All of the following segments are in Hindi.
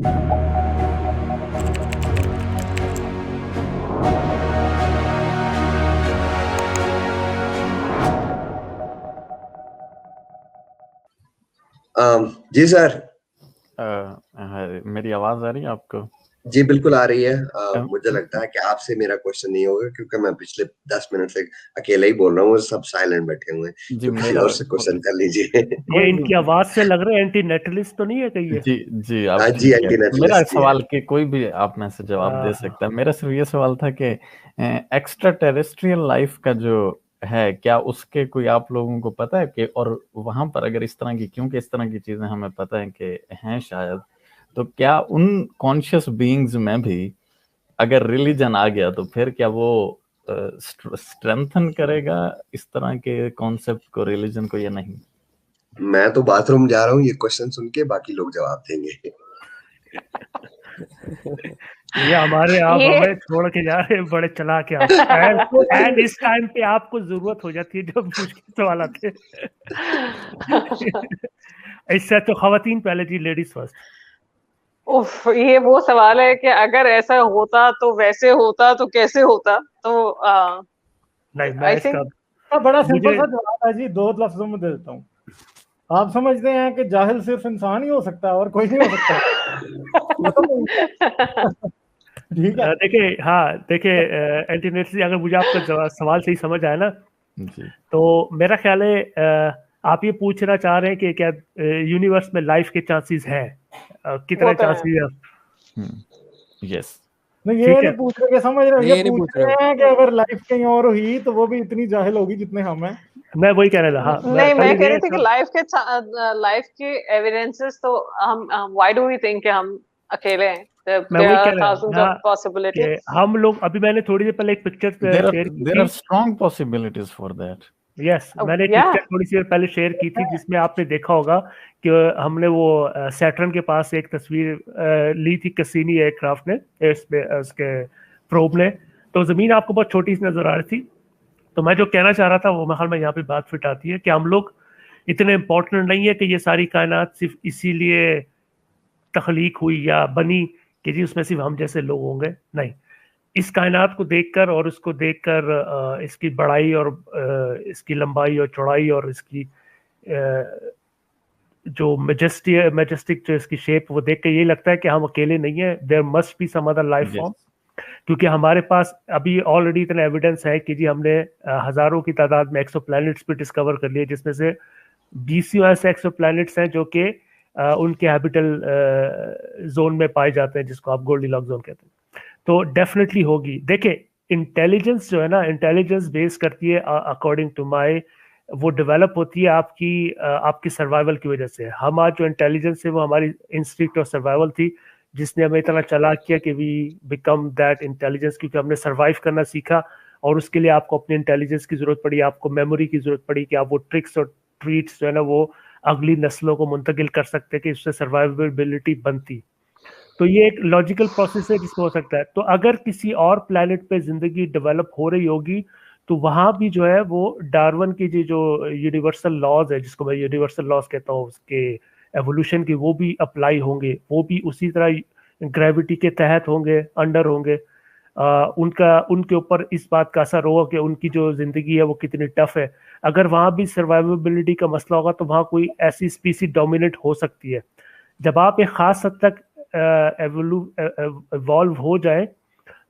जी सर। मेरी आवाज आ रही है आपको? जी बिल्कुल आ रही है। मुझे लगता है कि आपसे मेरा क्वेश्चन नहीं होगा, क्योंकि मैं पिछले 10 मिनट से अकेले ही बोल रहा हूँ, सब साइलेंट बैठे हुए हैं। जी, तो किसी और से क्वेश्चन कर लीजिए। ये इनकी आवाज से लग रहा है एंटी नेटलिस्ट तो नहीं है कहीं? जी जी, आप जी एंटी मेरा नेटलिस्ट सवाल के कोई भी आप में से जवाब दे सकता है। मेरा सिर्फ ये सवाल था कि एक्स्ट्रा टेरेस्ट्रियल लाइफ का जो है, क्या उसके कोई आप लोगों को पता है कि, और वहां पर अगर इस तरह की, क्योंकि इस तरह की चीजें हमें पता है कि हैं शायद, तो क्या उन कॉन्शियस बीइंग्स में भी अगर रिलीजन आ गया तो फिर क्या वो स्ट्रेंथन करेगा इस तरह के कॉन्सेप्ट को, रिलीजन को, या नहीं? मैं तो बाथरूम जा रहा हूँ ये क्वेश्चन सुन के, बाकी लोग जवाब देंगे। ये हमारे आप हमें छोड़ के जा रहे हैं, बड़े चालाक हैं आप। एंड इस टाइम पे आपको जरूरत हो जाती है जब मुश्किल सवाल आते हैं। इससे तो खवातीन पहले जी, लेडीज फर्स्ट। उफ, ये वो सवाल है कि अगर ऐसा होता तो वैसे होता तो कैसे होता। तो नहीं, मैं इसका बड़ा सिंपल सा जवाब है जी, 2 लफ्जों में दे देता हूँ। आप समझते हैं कि जाहिल सिर्फ इंसान ही हो सकता है और कोई नहीं हो सकता? ठीक है। देखिए एंटीनेटली, अगर मुझे आपका सवाल सही समझ आया ना, तो मेरा ख्याल है आप ये पूछना चाह रहे हैं कि क्या यूनिवर्स में लाइफ के चांसेस हैं, कितने चांसेस हैं? यस। नहीं, ये नहीं पूछ रहे, समझ रहे हो? ये पूछ रहे हैं कि अगर लाइफ कहीं और हुई तो वो भी इतनी जाहिल होगी जितने हम हैं। मैं वही कह रहा था। नहीं, मैं कह रही थी कि लाइफ के एविडेंसेस तो हम व्हाई डू वी थिंक कि हम अकेले हैं? मैं वही कह रहा हूं, हम लोग, अभी मैंने थोड़ी देर पहले एक पिक्चर शेयर की थी। There are strong possibilities for that. Yes, मैंने एक पिक्चर थोड़ी सी देर पहले शेयर की थी, जिसमें आपने देखा होगा कि हमने वो सैटर्न के पास एक तस्वीर ली थी कैसिनी एयरक्राफ्ट ने, उसके प्रोब ने। तो जमीन आपको बहुत छोटी सी नजर आ रही थी। तो मैं जो कहना चाह रहा था वो महल में यहाँ पे बात फिट आती है कि हम लोग इतने इम्पोर्टेंट नहीं है कि ये सारी कायनात सिर्फ इसीलिए तख्लीक हुई या बनी कि जी उसमें सिर्फ हम जैसे लोग होंगे। नहीं, इस कायनात को देखकर और उसको देखकर इसकी बड़ाई और इसकी लंबाई और चौड़ाई और इसकी जो मैजेस्टिक जो इसकी शेप, वो देख के यही लगता है कि हम अकेले नहीं है, there must be some other life form. क्योंकि हमारे पास अभी ऑलरेडी इतना एविडेंस है कि जी हमने हजारों की तादाद में एक्सोप्लैनेट्स भी डिस्कवर कर लिए, जिसमें से 20 ऐसे एक्सोप्लैनेट्स हैं जो कि उनके हैबिटल जोन में पाए जाते हैं, जिसको आप गोल्डीलॉक्स जोन कहते हैं। तो डेफिनेटली होगी। देखिए, इंटेलिजेंस जो है ना, इंटेलिजेंस बेस करती है अकॉर्डिंग टू माय, वो डेवलप होती है आपकी सर्वाइवल की वजह से। हम आज जो इंटेलिजेंस है वो हमारी इंस्टिंक्ट ऑफ सर्वाइवल थी, जिसने हमें इतना चालाक किया कि वी बिकम दैट इंटेलिजेंस, क्योंकि हमने सर्वाइव करना सीखा। और उसके लिए आपको अपनी इंटेलिजेंस की जरूरत पड़ी, आपको मेमोरी की जरूरत पड़ी कि आप वो ट्रिक्स और ट्रीट्स जो है ना वो अगली नस्लों को मुंतकिल कर सकते कि उससे सर्वाइवेबिलिटी बनती। तो ये एक लॉजिकल प्रोसेस है जिसमें हो सकता है। तो अगर किसी और प्लैनेट पे जिंदगी डेवलप हो रही होगी तो वहां भी जो है वो डार्विन की जो यूनिवर्सल लॉज है, जिसको मैं यूनिवर्सल लॉज कहता हूँ, उसके एवोल्यूशन की, वो भी अप्लाई होंगे। वो भी उसी तरह ग्रेविटी के तहत होंगे, अंडर होंगे। उनके ऊपर इस बात का असर होगा कि उनकी जो जिंदगी है वो कितनी टफ है। अगर वहां भी सर्वाइवेबिलिटी का मसला होगा तो वहां कोई ऐसी स्पीसी डोमिनेट हो सकती है। जब आप एक खास हद तक इवॉल्व हो जाए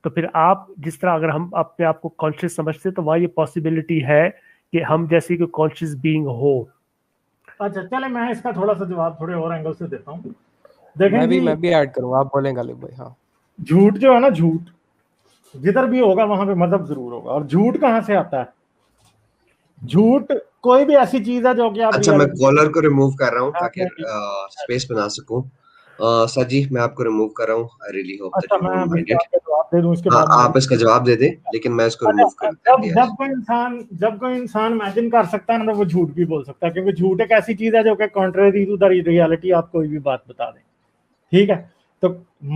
तो फिर आप जिस तरह, अगर हम अपने आप को कॉन्शियस समझते तो वहां ये पॉसिबिलिटी है कि हम जैसी कोई कॉन्शियस बीइंग हो। अच्छा, चले मैं इसका थोड़ा सा जवाब थोड़े और एंगल से देता हूँ। मैं भी ऐड करूंगा, आप बोलें गालिब भाई। हाँ, झूठ जो है ना, झूठ जिधर भी होगा वहां पे मदद जरूर होगा। और झूठ कहाँ से आता है? झूठ कोई भी ऐसी चीज है जो कि आप, अच्छा, मैं कॉलर को रिमूव कर रहा हूँ ताकि स्पेस बना सकूं। सर जी, मैं आपको रिमूव कर रहा हूँ। आई really hope that you don't mind it. जवाब दे दूं इसके बाद? आप इसका जवाब दे दें, लेकिन मैं इसको रिमूव कर दिया। जब कोई इंसान इमेजिन कर सकता है ना, तो वो झूठ भी बोल सकता है, क्योंकि झूठ एक ऐसी चीज है जो कि कॉन्ट्रेरी टू द रियलिटी आप कोई भी बात बता दें। ठीक है, तो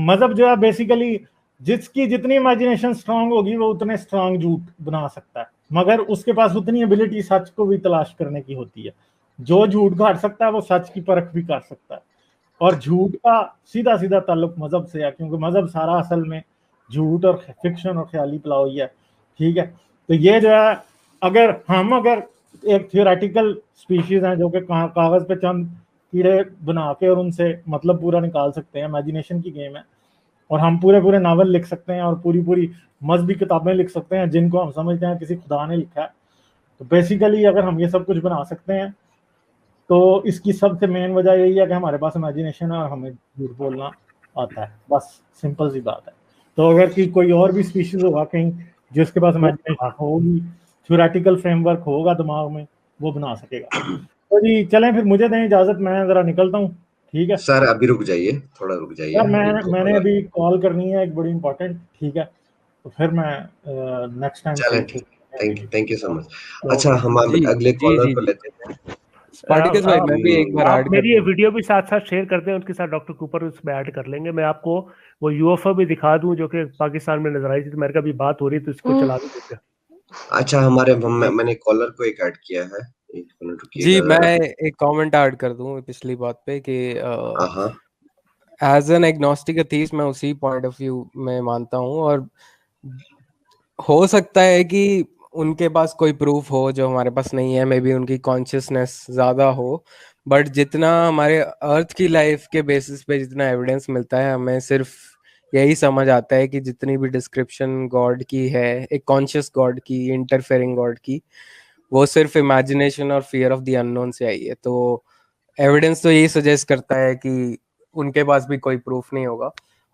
मजहब जो है बेसिकली जिसकी जितनी इमेजिनेशन स्ट्रांग होगी वो उतने स्ट्रांग झूठ बना सकता है, मगर उसके पास उतनी एबिलिटी सच को भी तलाश करने की होती है। जो झूठ घाट सकता है वो सच की परख भी कर सकता है। और झूठ का सीधा सीधा ताल्लुक मजहब से है, क्योंकि मजहब सारा असल में झूठ और फिक्शन और ख्याली पुलाव ही है। ठीक है, तो ये जो है अगर एक थियोरेटिकल स्पीशीज हैं जो कि कागज पे चंद कीड़े बना के और उनसे मतलब पूरा निकाल सकते हैं, इमेजिनेशन की गेम है, और हम पूरे नावल लिख सकते हैं और पूरी मजहबी किताबें लिख सकते हैं जिनको हम समझते हैं किसी खुदा ने लिखा है। तो बेसिकली अगर हम ये सब कुछ बना सकते हैं तो इसकी सबसे मेन वजह यही है कि हमारे पास इमेजिनेशन है और हमें झूठ बोलना आता है, बस सिंपल सी बात है। तो अगर कि कोई और भी स्पीशीज होगा कहीं जिसके पास इमेजिनेशन होगी, थ्योरेटिकल फ्रेमवर्क होगा दिमाग में, वो बना सकेगा। तो जी चलें फिर, मुझे दें इजाजत, मैं जरा निकलता हूँ। ठीक है सर, अभी रुक जाइए, थोड़ा रुक जाइए। यार, मैंने अभी कॉल करनी है एक बड़ी इंपॉर्टेंट। ठीक है, तो फिर मैं नेक्स्ट टाइम चलें, फिर थैंक यू सो मच। अच्छा, हम अगले कॉलर को लेते हैं। स्पार्टिकस भाई, मैं भी एक बार आप ऐड मेरी ये वीडियो भी साथ साथ शेयर कर दें, उसके साथ डॉक्टर कूपर उसमें ऐड कर लेंगे। मैं आपको वो यूएफओ भी दिखा दूं जो कि पाकिस्तान में नजर आई थी, तो मेरे का भी बात हो रही है, तो इसको चला भी देते हैं। अच्छा, मैंने कॉलर को एक ऐड किया है, एक मिनट रुकिएगा। जी, मैं एक कमेंट ऐड कर दूं पिछली बात पे कि एज एन एग्नोस्टिक एथीस्ट मैं उसी पॉइंट ऑफ व्यू में मानता हूं, और हो सकता है कि उनके पास कोई प्रूफ हो जो हमारे पास नहीं है, मे बी उनकी कॉन्शियसनेस ज्यादा हो, बट जितना हमारे अर्थ की लाइफ के बेसिस पे जितना एविडेंस मिलता है, हमें सिर्फ यही समझ आता है कि जितनी भी डिस्क्रिप्शन गॉड की है, एक कॉन्शियस गॉड की, इंटरफेयरिंग गॉड की, वो सिर्फ इमेजिनेशन और फियर ऑफ द अननोन से आई है। तो एविडेंस तो यही सजेस्ट करता है कि उनके पास भी कोई प्रूफ नहीं होगा,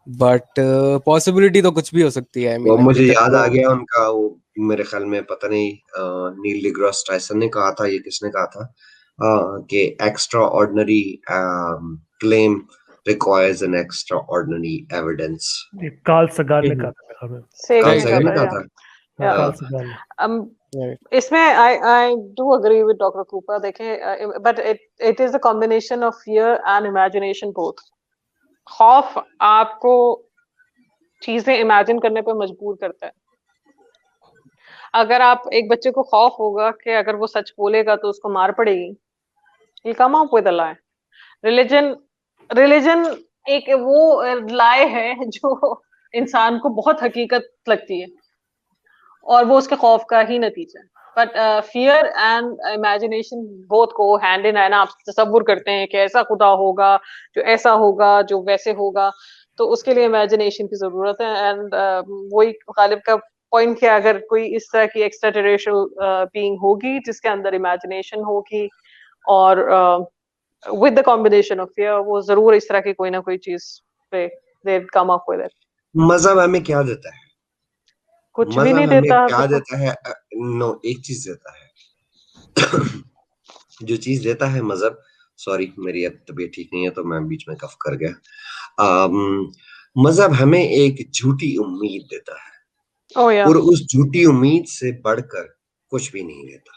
बट पॉसिबिलिटी तो कुछ भी हो सकती है। वो मुझे याद आ गया उनका, वो मेरे ख्याल में पता नहीं नील डिग्रास टाइसन ने कहा था, ये किसने कहा था कि extraordinary claim requires an extraordinary evidence. Carl Sagan ने कहा था, कार्ल सागन ने कहा था। इसमें I do agree with Dr. Cooper. देखें, but it is a combination of fear and imagination both. खौफ आपको चीजें इमेजिन करने पे मजबूर करता है। अगर आप एक बच्चे को खौफ होगा कि अगर वो सच बोलेगा तो उसको मार पड़ेगी, he'll come up with a lie. Religion एक वो lie है जो इंसान को बहुत हकीकत लगती है और वो उसके खौफ का ही नतीजा है। But fear and imagination both को हैंड इन हैंड। आप तसव्वुर करते हैं कि ऐसा खुदा होगा, जो ऐसा होगा, जो वैसे होगा, तो उसके लिए इमेजिनेशन की जरूरत है। एंड वही गालिब का पॉइंट कि अगर कोई इस तरह की एक्स्ट्रा टेरेस्ट्रियल बीइंग होगी जिसके अंदर इमेजिनेशन होगी और with the combination of fear, वो जरूर इस तरह की कोई ना कोई चीज पे दे कम अप विद इट। मजहब हमें क्या देता है? कुछ भी नहीं देता। क्या देता है? नो, एक चीज देता है जो चीज देता है मजहब, सॉरी मेरी अब तबीयत ठीक नहीं है तो मैं बीच में कफ कर गया। मजहब हमें एक झूठी उम्मीद देता है, और उस झूठी उम्मीद से बढ़कर कुछ भी नहीं देता।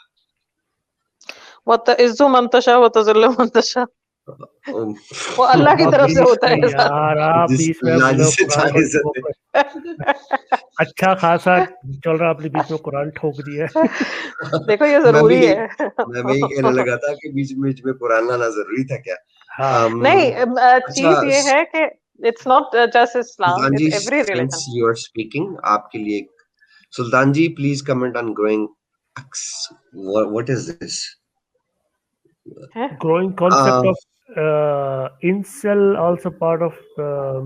वतइज़्ज़ु मन तशा वतज़िल्लु मन तशा, वो अल्लाह की तरफ से होता है। यार आप बीच में अच्छा खासा चल रहा, अपने बीच में कुरान ठोक दिया। देखो ये जरूरी है। मैं भी कहने लगा था कि बीच में कुरान लाना जरूरी था क्या? नहीं, चीज ये है कि it's not just Islam, it's every religion. Since you are speaking, आपके लिए सुल्तान जी, please comment on growing. What is this? Growing concept of incel, also part of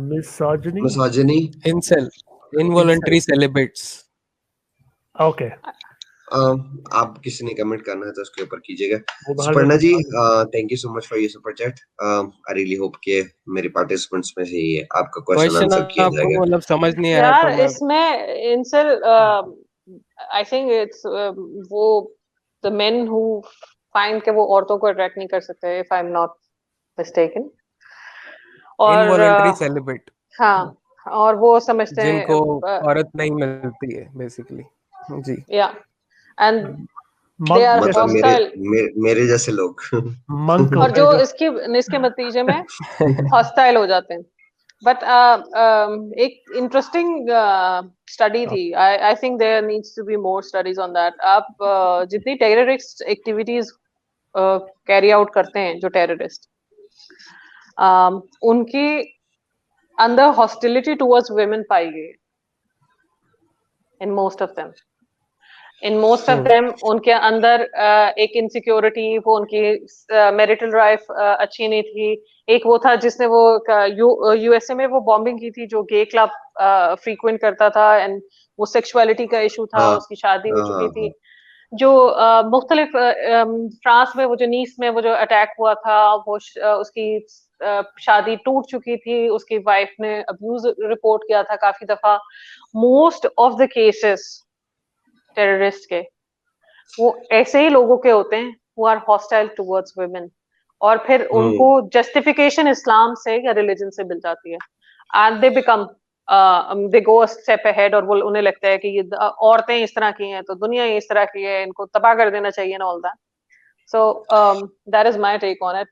misogyny. Incel, involuntary celibates. Okay. आप किसी ने कमेंट करना है तो उसके ऊपर कीजिएगा। Suparna ji, thank you so much for your super chat. I really hope कि मेरे पार्टिसिपेंट्स में से आपका क्वेश्चन आंसर किया जाएगा। मतलब समझ नहीं आया यार तो इसमें इंसेल, आई थिंक इट्स वो द मेन हु फाइंड के वो औरतों को अट्रैक्ट नहीं कर सकते, if I am not mistaken, और इनवॉलंटरी सेलिब्रेट। हाँ, और वो समझते हैं जिनको औरत नहीं मिलती है बेसिकली। जी, या एंड दे आर हॉस्टाइल, मेरे जैसे लोग और जो इसके नतीजे में हॉस्टाइल हो जाते हैं। बट एक इंटरेस्टिंग स्टडी थी, I think there needs to be more studies on that. आप जितनी टेररिस्ट एक्टिविटीज कैरी आउट करते हैं जो टेररिस्ट, उनके अंदर हॉस्टिलिटी टुवर्ड्स वुमेन पाई गई इन मोस्ट ऑफ देम उनके अंदर एक इनसिक्योरिटी, वो उनकी मैरिटल लाइफ अच्छी नहीं थी। एक वो था जिसने वो यूएसए में वो बॉम्बिंग की थी, जो गे क्लब फ्रीक्वेंट करता था, एंड वो सेक्सुअलिटी का इशू था, उसकी शादी हो चुकी थी। जो मुख्तलिफ फ्रांस में वो जो नीस में वो जो अटैक हुआ था, वो उसकी शादी टूट चुकी थी, उसकी वाइफ ने अब्यूज रिपोर्ट किया था काफी दफा। Most of the cases terrorist के वो ऐसे ही लोगों के होते हैं who are hostile towards women, और फिर उनको जस्टिफिकेशन इस्लाम से या रिलीजन से मिल जाती है, and they become they go a step ahead, और वो उन्हें लगता है कि ये औरतें इस तरह की हैं तो दुनिया इस तरह की है, इनको तबाह कर देना चाहिए ना, all that. So that is my take on it.